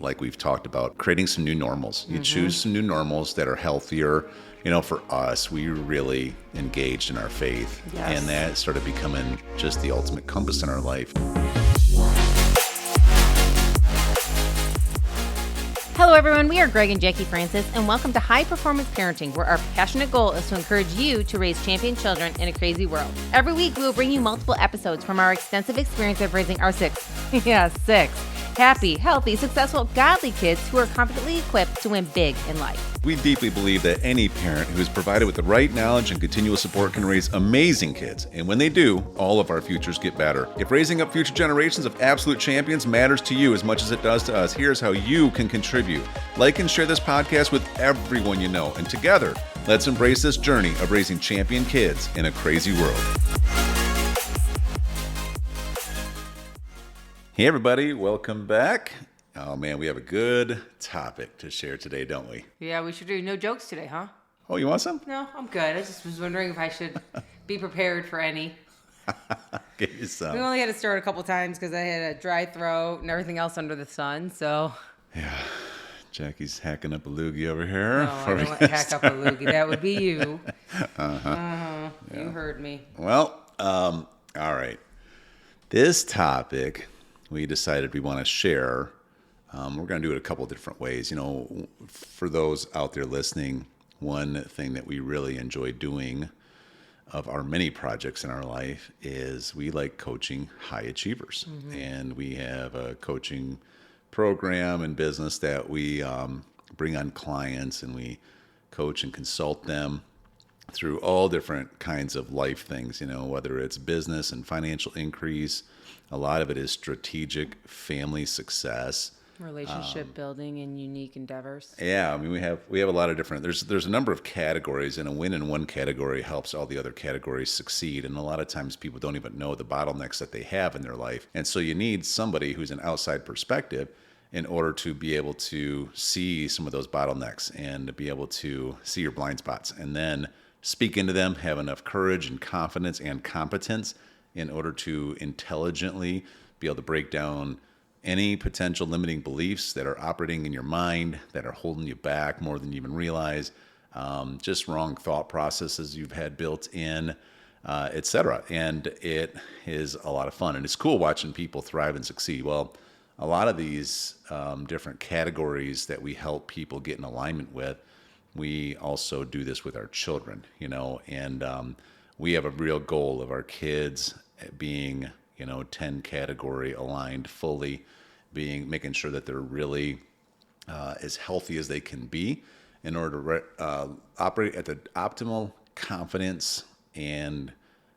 like we've talked about, creating some new normals. You choose some new normals that are healthier. You know, for us, we really engaged in our faith, Yes. and that started becoming just the ultimate compass in our life. Hello, everyone. We are Greg and Jacquie Francis, and welcome to High Performance Parenting, where our passionate goal is to encourage you to raise champion children in a crazy world. Every week, we will bring you multiple episodes from our extensive experience of raising our six happy, healthy, successful, godly kids who are confidently equipped to win big in life. We deeply believe that any parent who is provided with the right knowledge and continual support can raise amazing kids. And when they do, all of our futures get better. If raising up future generations of absolute champions matters to you as much as it does to us, here's how you can contribute. Like and share this podcast with everyone you know. And together, let's embrace this journey of raising champion kids in a crazy world. Hey everybody, welcome back. Oh man, we have a good topic to share today, don't we? Yeah, we should do no jokes today, huh? Oh, you want some? No, I'm good. I just was wondering if I should be prepared for any. Get you some. We only had to start a couple times because I had a dry throat and everything else under the sun, so... Yeah, Jackie's hacking up a loogie over here. No, I don't hack up a loogie. That would be you. Yeah. You heard me. Well, all right. This topic we decided we want to share. We're going to do it a couple different ways. You know, for those out there listening, one thing that we really enjoy doing of our many projects in our life is we like coaching high achievers. And we have a coaching program and business that we bring on clients, and we coach and consult them through all different kinds of life things, you know, whether it's business and financial increase. A lot of it is strategic family success, Relationship building and unique endeavors. Yeah, I mean we have a lot of different. There's a number of categories, and a win in one category helps all the other categories succeed. And a lot of times people don't even know the bottlenecks that they have in their life, and so you need somebody who's an outside perspective in order to be able to see some of those bottlenecks and to be able to see your blind spots, and then speak into them, have enough courage and confidence and competence in order to intelligently be able to break down any potential limiting beliefs that are operating in your mind that are holding you back more than you even realize, just wrong thought processes you've had built in, etc. And it is a lot of fun. And it's cool watching people thrive and succeed. Well, a lot of these different categories that we help people get in alignment with, we also do this with our children, you know, and we have a real goal of our kids being, 10 category aligned fully, making sure that they're really as healthy as they can be in order to operate at the optimal confidence and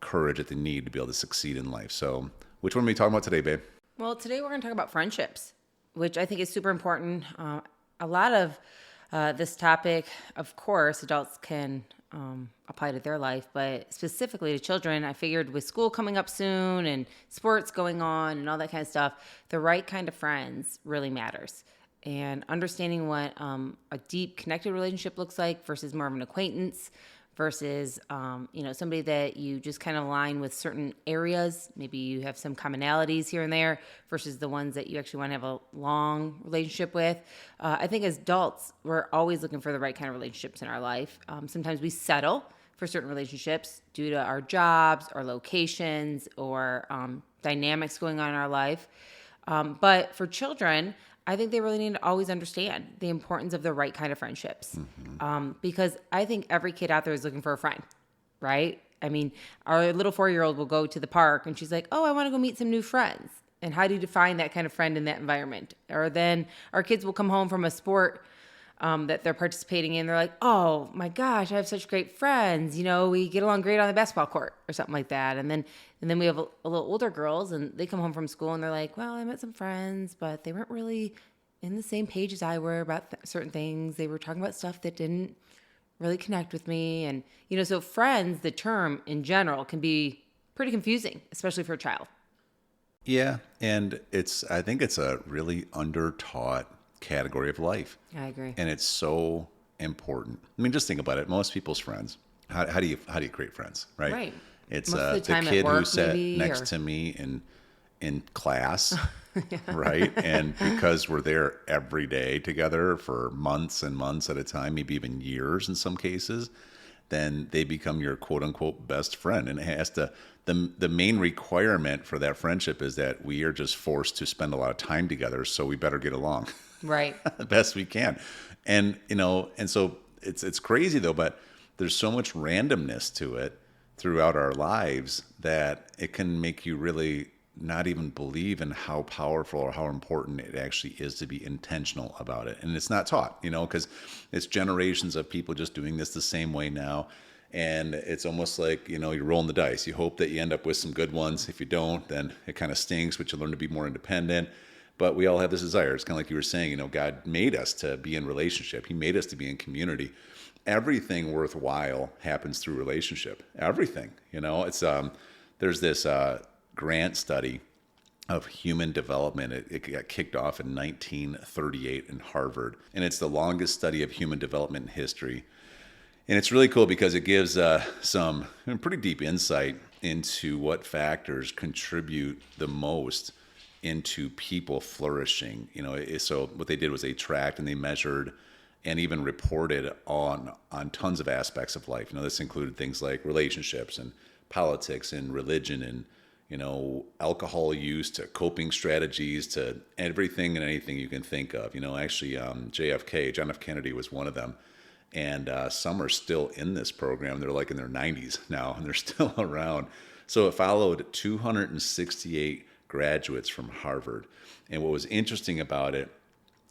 courage that they need to be able to succeed in life. So which one are we talking about today, babe? Well, today we're going to talk about friendships, which I think is super important. A lot of this topic, of course, adults can apply to their life, but specifically to children, I figured with school coming up soon and sports going on and all that kind of stuff, the right kind of friends really matters. And understanding what a deep connected relationship looks like versus more of an acquaintance versus, somebody that you just kind of align with certain areas. Maybe you have some commonalities here and there versus the ones that you actually want to have a long relationship with. I think as adults, we're always looking for the right kind of relationships in our life. Sometimes we settle for certain relationships due to our jobs or locations or dynamics going on in our life. But for children, I think they really need to always understand the importance of the right kind of friendships. Because I think every kid out there is looking for a friend, right? I mean, our little 4-year-old will go to the park and she's like, oh, I want to go meet some new friends. And how do you define that kind of friend in that environment? Or then our kids will come home from a sport that they're participating in. They're like, oh my gosh, I have such great friends. We get along great on the basketball court or something like that. And then we have a little older girls, and they come home from school and they're like, well, I met some friends, but they weren't really in the same page as I were about certain things. They were talking about stuff that didn't really connect with me. And, so friends, the term in general, can be pretty confusing, especially for a child. Yeah. And I think it's a really under-taught category of life. I agree. And it's so important. I mean, just think about it. Most people's friends, how do you create friends, right? Right. It's Most of the the time kid at work, who sat maybe, next to me in class, right? And because we're there every day together for months and months at a time, maybe even years in some cases, then they become your quote unquote best friend. And it has to, the main requirement for that friendship is that we are just forced to spend a lot of time together. So we better get along Right. the best we can. And, and so it's crazy though, but there's so much randomness to it throughout our lives that it can make you really not even believe in how powerful or how important it actually is to be intentional about it. And it's not taught, because it's generations of people just doing this the same way now. And it's almost like, you're rolling the dice. You hope that you end up with some good ones. If you don't, then it kind of stinks, but you learn to be more independent. But we all have this desire. It's kind of like you were saying, God made us to be in relationship. He made us to be in community. Everything worthwhile happens through relationship. Everything, it's, there's this grant study of human development. It got kicked off in 1938 in Harvard. And it's the longest study of human development in history. And it's really cool because it gives some pretty deep insight into what factors contribute the most into people flourishing. So what they did was they tracked and they measured and even reported on tons of aspects of life. This included things like relationships and politics and religion and, alcohol use to coping strategies to everything and anything you can think of. Actually, JFK, John F. Kennedy was one of them. And some are still in this program. They're like in their 90s now, and they're still around. So it followed 268 graduates from Harvard. And what was interesting about it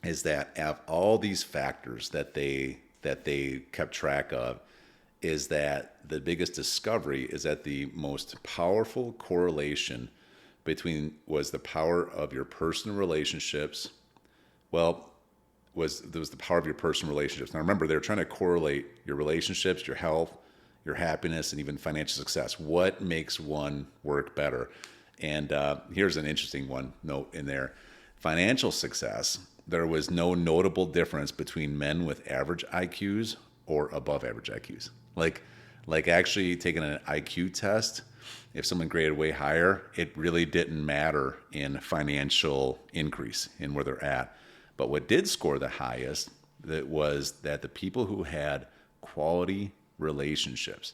is that of all these factors that they kept track of, is that the biggest discovery is that the most powerful correlation was the power of your personal relationships. Well, there was the power of your personal relationships. Now remember, they're trying to correlate your relationships, your health, your happiness, and even financial success. What makes one work better? And here's an interesting one note in there. Financial success, there was no notable difference between men with average IQs or above average IQs. Like actually taking an IQ test, if someone graded way higher, it really didn't matter in financial increase in where they're at. But what did score the highest was that the people who had quality relationships,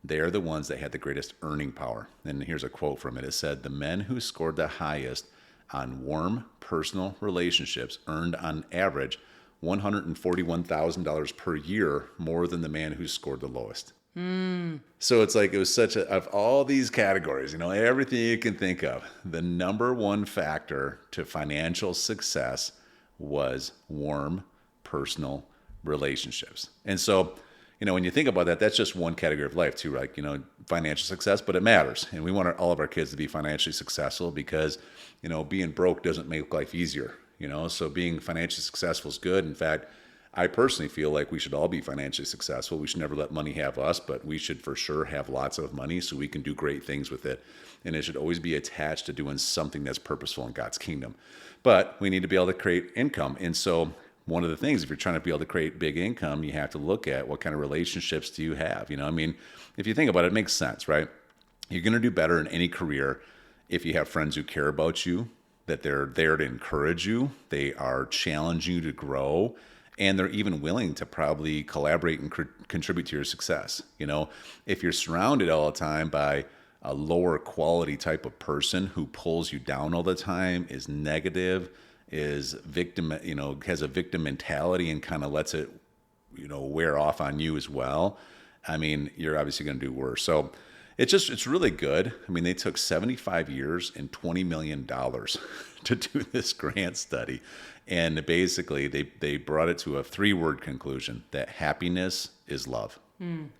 they're the ones that had the greatest earning power. And here's a quote from it. It said, "The men who scored the highest on warm personal relationships earned on average $141,000 per year more than the man who scored the lowest." So it's like it was of all these categories, everything you can think of, the number one factor to financial success was warm personal relationships. And so, when you think about that, that's just one category of life too, right? Financial success, but it matters. And we want all of our kids to be financially successful because, being broke doesn't make life easier, so being financially successful is good. In fact, I personally feel like we should all be financially successful. We should never let money have us, but we should for sure have lots of money so we can do great things with it. And it should always be attached to doing something that's purposeful in God's kingdom. But we need to be able to create income. And so one of the things, if you're trying to be able to create big income, you have to look at what kind of relationships do you have? If you think about it, it makes sense, right? You're going to do better in any career if you have friends who care about you, that they're there to encourage you, they are challenging you to grow, and they're even willing to probably collaborate and contribute to your success. If you're surrounded all the time by a lower quality type of person who pulls you down all the time, is negative, is victim, has a victim mentality and kind of lets it, wear off on you as well, you're obviously going to do worse. So it's really good. They took 75 years and $20 million to do this grant study. And basically they brought it to a 3-word conclusion that happiness is love,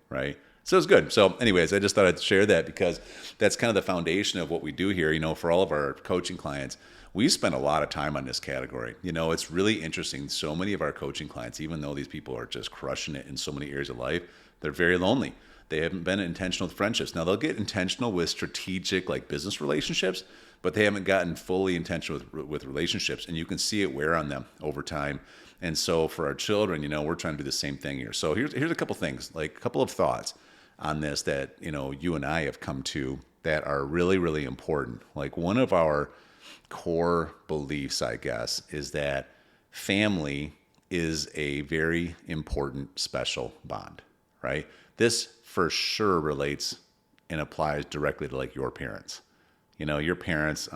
right? So it's good. So anyways, I just thought I'd share that because that's kind of the foundation of what we do here. For all of our coaching clients, we spend a lot of time on this category. It's really interesting. So many of our coaching clients, even though these people are just crushing it in so many areas of life, they're very lonely. They haven't been intentional with friendships. Now they'll get intentional with strategic business relationships, but they haven't gotten fully intentional with relationships, and you can see it wear on them over time. And so for our children, we're trying to do the same thing here. So here's a couple things, a couple of thoughts on this that, you and I have come to that are really, really important. Like one of our core beliefs, I guess, is that family is a very important special bond, right? This for sure relates and applies directly to like your parents. Your parents,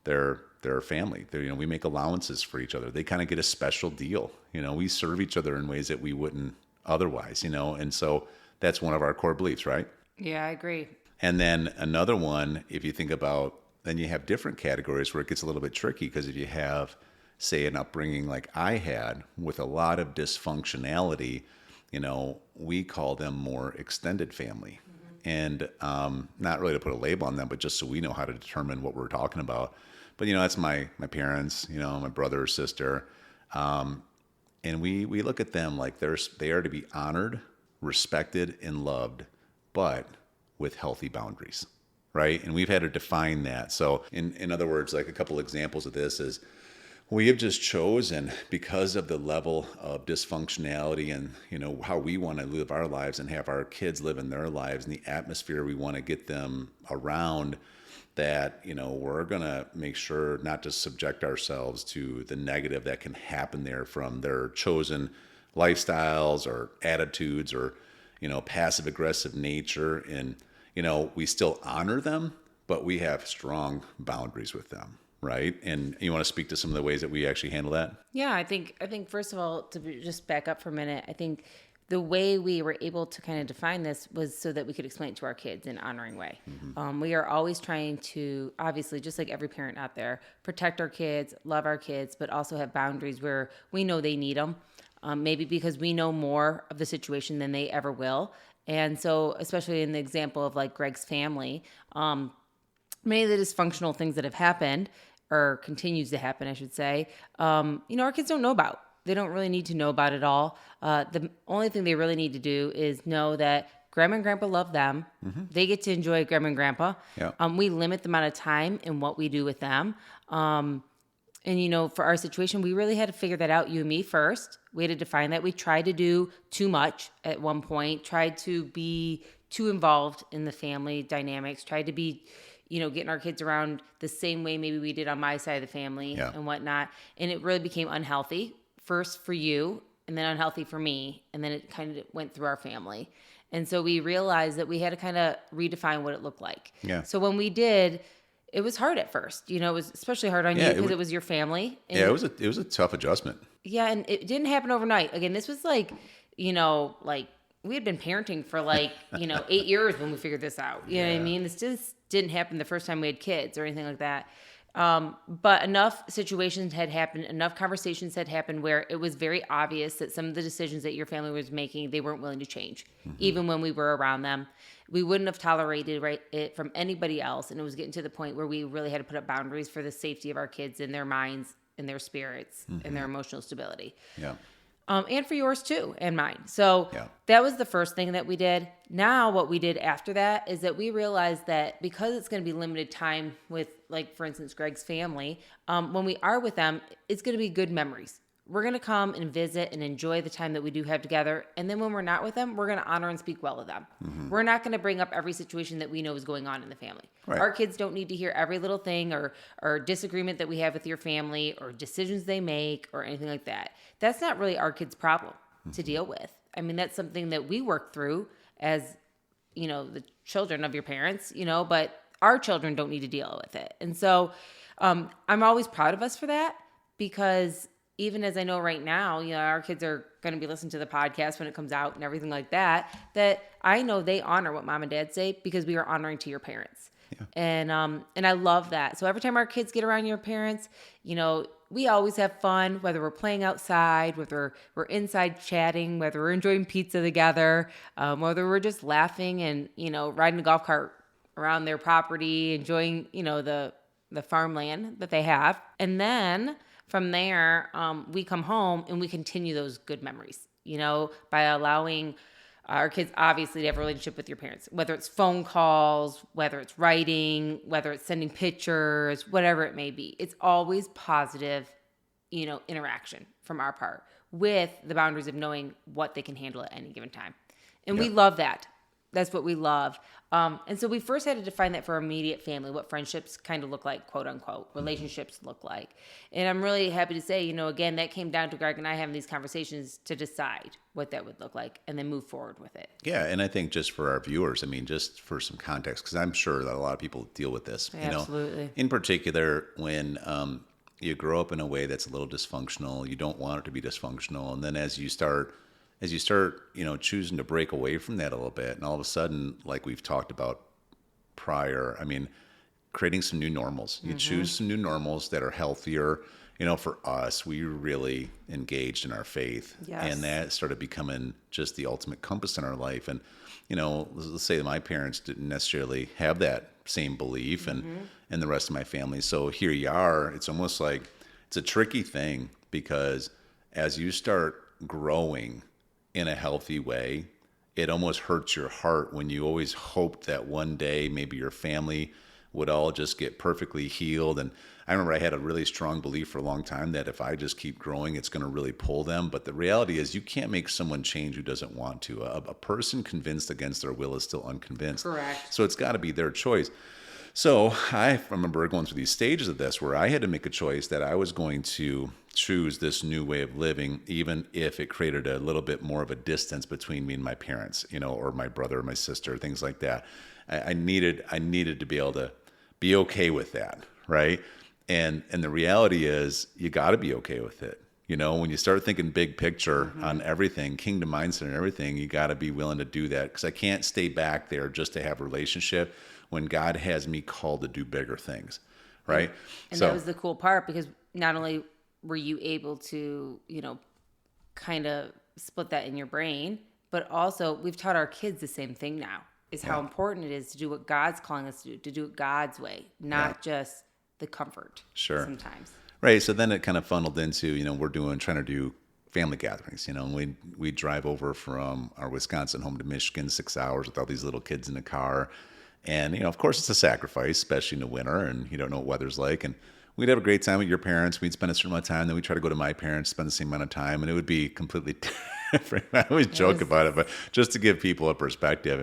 they're a family. We make allowances for each other. They kind of get a special deal. We serve each other in ways that we wouldn't otherwise. And so that's one of our core beliefs, right? Yeah, I agree. And then another one, if you think about, then you have different categories where it gets a little bit tricky, because if you have, say, an upbringing like I had with a lot of dysfunctionality, we call them more extended family. And not really to put a label on them, but just so we know how to determine what we're talking about. But, that's my parents, my brother or sister. And we look at them like they are to be honored, respected, and loved, but with healthy boundaries, right? And we've had to define that. So in other words, like a couple examples of this is, we have just chosen, because of the level of dysfunctionality and, how we want to live our lives and have our kids live in their lives and the atmosphere we want to get them around, that, we're going to make sure not to subject ourselves to the negative that can happen there from their chosen lifestyles or attitudes or, passive aggressive nature. And, we still honor them, but we have strong boundaries with them. Right. And you want to speak to some of the ways that we actually handle that? Yeah, I think first of all, just back up for a minute, I think the way we were able to kind of define this was so that we could explain it to our kids in an honoring way. We are always trying to, obviously, just like every parent out there, protect our kids, love our kids, but also have boundaries where we know they need them, maybe because we know more of the situation than they ever will. And so, especially in the example of like Greg's family, many of the dysfunctional things that have happened, or continues to happen, I should say, our kids don't know about. They don't really need to know about it all. The only thing they really need to do is know that Grandma and Grandpa love them. They get to enjoy Grandma and Grandpa. Yeah. We limit the amount of time and what we do with them. And, for our situation, we really had to figure that out, you and me first. We had to define that. We tried to do too much at one point, tried to be too involved in the family dynamics, tried to be getting our kids around the same way maybe we did on my side of the family and whatnot. And it really became unhealthy, first for you, and then unhealthy for me. And then it kind of went through our family. And so we realized that we had to kind of redefine what it looked like. Yeah. So when we did, it was hard at first. It was especially hard on you because it was your family. And it was a tough adjustment. Yeah, and it didn't happen overnight. Again, this was like we had been parenting for 8 years when we figured this out. You know what I mean? This just didn't happen the first time we had kids or anything like that. But enough situations had happened, enough conversations had happened where it was very obvious that some of the decisions that your family was making, they weren't willing to change. Even when we were around them. We wouldn't have tolerated it from anybody else. And it was getting to the point where we really had to put up boundaries for the safety of our kids and their minds and their spirits and their emotional stability. Yeah. And for yours too, and mine. So that was the first thing that we did. Now what we did after that is that we realized that because it's going to be limited time with, like, for instance, Greg's family, when we are with them, it's going to be good memories. We're going to come and visit and enjoy the time that we do have together. And then when we're not with them, we're going to honor and speak well of them. We're not going to bring up every situation that we know is going on in the family. Right. Our kids don't need to hear every little thing or disagreement that we have with your family or decisions they make or anything like that. That's not really our kids' problem to deal with. I mean, that's something that we work through as, the children of your parents, but our children don't need to deal with it. And so I'm always proud of us for that, because even as I know right now, our kids are going to be listening to the podcast when it comes out and everything like that, that I know they honor what mom and dad say because we are honoring to your parents. Yeah. And I love that. So every time our kids get around your parents, we always have fun, whether we're playing outside, whether we're inside chatting, whether we're enjoying pizza together, whether we're just laughing and, riding a golf cart around their property, enjoying, the farmland that they have. And then from there, we come home and we continue those good memories, by allowing our kids obviously to have a relationship with your parents, whether it's phone calls, whether it's writing, whether it's sending pictures, whatever it may be. It's always positive, interaction from our part with the boundaries of knowing what they can handle at any given time. And we love that. That's what we love. And so we first had to define that for our immediate family, what friendships kind of look like, quote unquote, relationships look like. And I'm really happy to say, again, that came down to Greg and I having these conversations to decide what that would look like and then move forward with it. Yeah, and I think just for our viewers, just for some context, because I'm sure that a lot of people deal with this. Absolutely. In particular, when you grow up in a way that's a little dysfunctional, you don't want it to be dysfunctional, and then as you start, choosing to break away from that a little bit, and all of a sudden, like we've talked about prior, creating some new normals. You choose some new normals that are healthier. For us, we really engaged in our faith, Yes. and that started becoming just the ultimate compass in our life. And, let's say that my parents didn't necessarily have that same belief, and the rest of my family. So here you are. It's almost like it's a tricky thing, because as you start growing in a healthy way, it almost hurts your heart when you always hoped that one day maybe your family would all just get perfectly healed. And I remember I had a really strong belief for a long time that if I just keep growing, it's going to really pull them. But the reality is you can't make someone change who doesn't want to. A person convinced against their will is still unconvinced. Correct. So it's got to be their choice. So I remember going through these stages of this where I had to make a choice that I was going to choose this new way of living, even if it created a little bit more of a distance between me and my parents, or my brother or my sister, things like that. I needed to be able to be okay with that, right? And the reality is you got to be okay with it. When you start thinking big picture on everything, kingdom mindset and everything, you got to be willing to do that, because I can't stay back there just to have a relationship when God has me called to do bigger things, right? And that was the cool part, because not only were you able to, kind of split that in your brain, but also we've taught our kids the same thing now, is how important it is to do what God's calling us to do it God's way, not just the comfort. Sure. Sometimes. Right. So then it kind of funneled into, we're trying to do family gatherings, and we drive over from our Wisconsin home to Michigan, 6 hours with all these little kids in the car. And, of course it's a sacrifice, especially in the winter, and you don't know what weather's like. And we'd have a great time with your parents. We'd spend a certain amount of time. Then we'd try to go to my parents, spend the same amount of time, and it would be completely different. I always joke about it, but just to give people a perspective,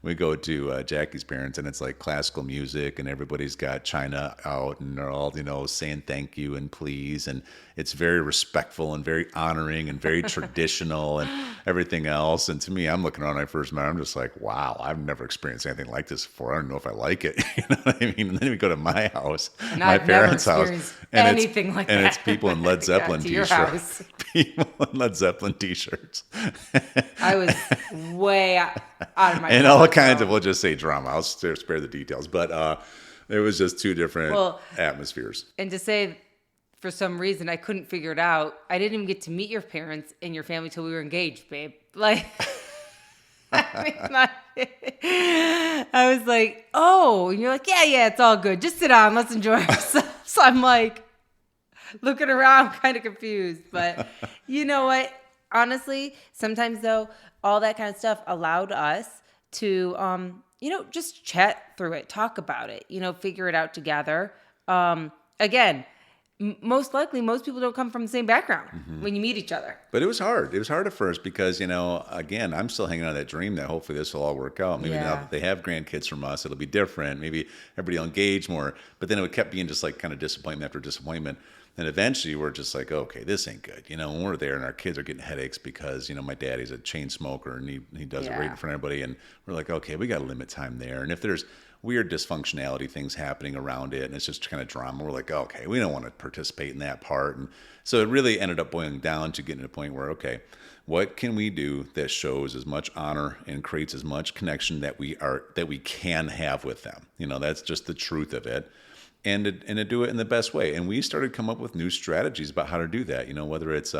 we go to Jackie's parents, and it's like classical music, and everybody's got china out, and they're all, saying thank you and please. And it's very respectful and very honoring and very traditional and everything else. And to me, I'm looking around when I first met, I'm just like, wow, I've never experienced anything like this before. I don't know if I like it. You know what I mean? And then we go to my house, And my I've parents' never house. experienced And anything like that. And it's people in Led Zeppelin To your t-shirts. house. People in Led Zeppelin t-shirts. I was way out of my And all comfort kinds zone. of, we'll just say drama. I'll spare the details. But it was just two different atmospheres. And to say, for some reason, I couldn't figure it out. I didn't even get to meet your parents and your family till we were engaged, babe. Like, I was like, oh, and you're like, yeah, it's all good. Just sit down. Let's enjoy ourselves. So I'm like, looking around, kind of confused. But you know what? Honestly, sometimes though, all that kind of stuff allowed us to, just chat through it, talk about it, figure it out together. Again, most likely, most people don't come from the same background when you meet each other. But it was hard. It was hard at first because, again, I'm still hanging on that dream that hopefully this will all work out. Maybe now that they have grandkids from us, it'll be different. Maybe everybody will engage more. But then it kept being just like kind of disappointment after disappointment. And eventually we're just like, okay, this ain't good. When we're there and our kids are getting headaches because, my daddy's a chain smoker and he does it right in front of everybody. And we're like, okay, we got to limit time there. And if there's weird dysfunctionality things happening around it and it's just kind of drama, we're like, okay, we don't want to participate in that part. And so it really ended up boiling down to getting to a point where, okay, what can we do that shows as much honor and creates as much connection that we can have with them? That's just the truth of it. And to do it in the best way. And we started to come up with new strategies about how to do that. Whether it's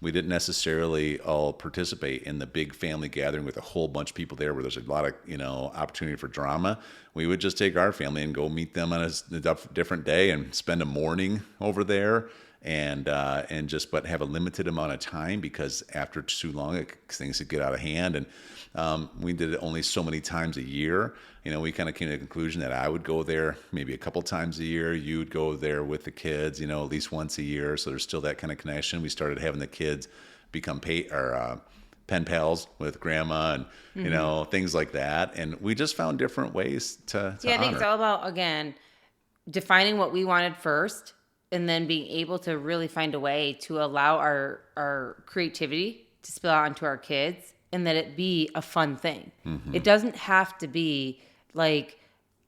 we didn't necessarily all participate in the big family gathering with a whole bunch of people there where there's a lot of, opportunity for drama. We would just take our family and go meet them on a different day and spend a morning over there and but have a limited amount of time because after too long, things could get out of hand. And we did it only so many times a year. We kind of came to the conclusion that I would go there maybe a couple times a year. You'd go there with the kids, at least once a year. So there's still that kind of connection. We started having the kids become pen pals with grandma and, you know, things like that. And we just found different ways to I think honor. it's all about, again, defining what we wanted first and then being able to really find a way to allow our creativity to spill out onto our kids and that it be a fun thing. It doesn't have to be like,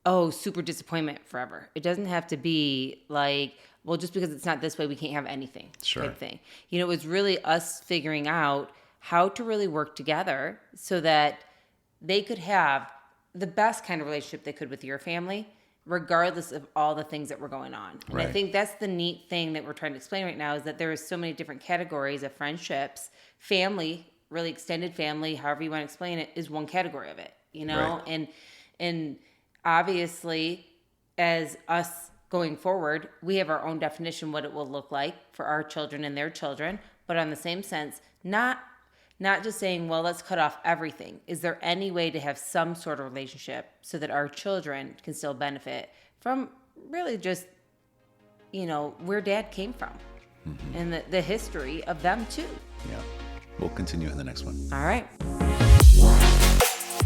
oh, super disappointment forever. It doesn't have to be like, well, just because it's not this way, we can't have anything type thing. You know, it was really us figuring out how to really work together so that they could have the best kind of relationship they could with your family, regardless of all the things that were going on. And I think that's the neat thing that we're trying to explain right now is that there is so many different categories of friendships. Family, really extended family, however you want to explain it, is one category of it, you know? And obviously, as us going forward, we have our own definition what it will look like for our children and their children, but on the same sense, not just saying, well, let's cut off everything. Is there any way to have some sort of relationship so that our children can still benefit from really just, you know, where dad came from and the history of them too? Yeah. We'll continue in the next one. All right.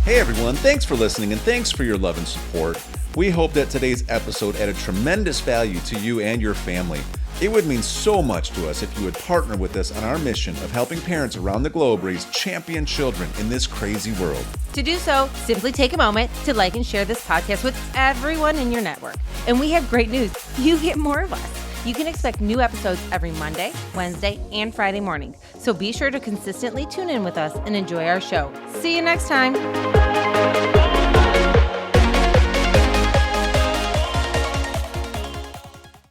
Hey everyone, thanks for listening and thanks for your love and support. We hope that today's episode added tremendous value to you and your family. It would mean so much to us if you would partner with us on our mission of helping parents around the globe raise champion children in this crazy world. To do so, simply take a moment to like and share this podcast with everyone in your network. And we have great news. You get more of us. You can expect new episodes every Monday, Wednesday, and Friday morning. So be sure to consistently tune in with us and enjoy our show. See you next time.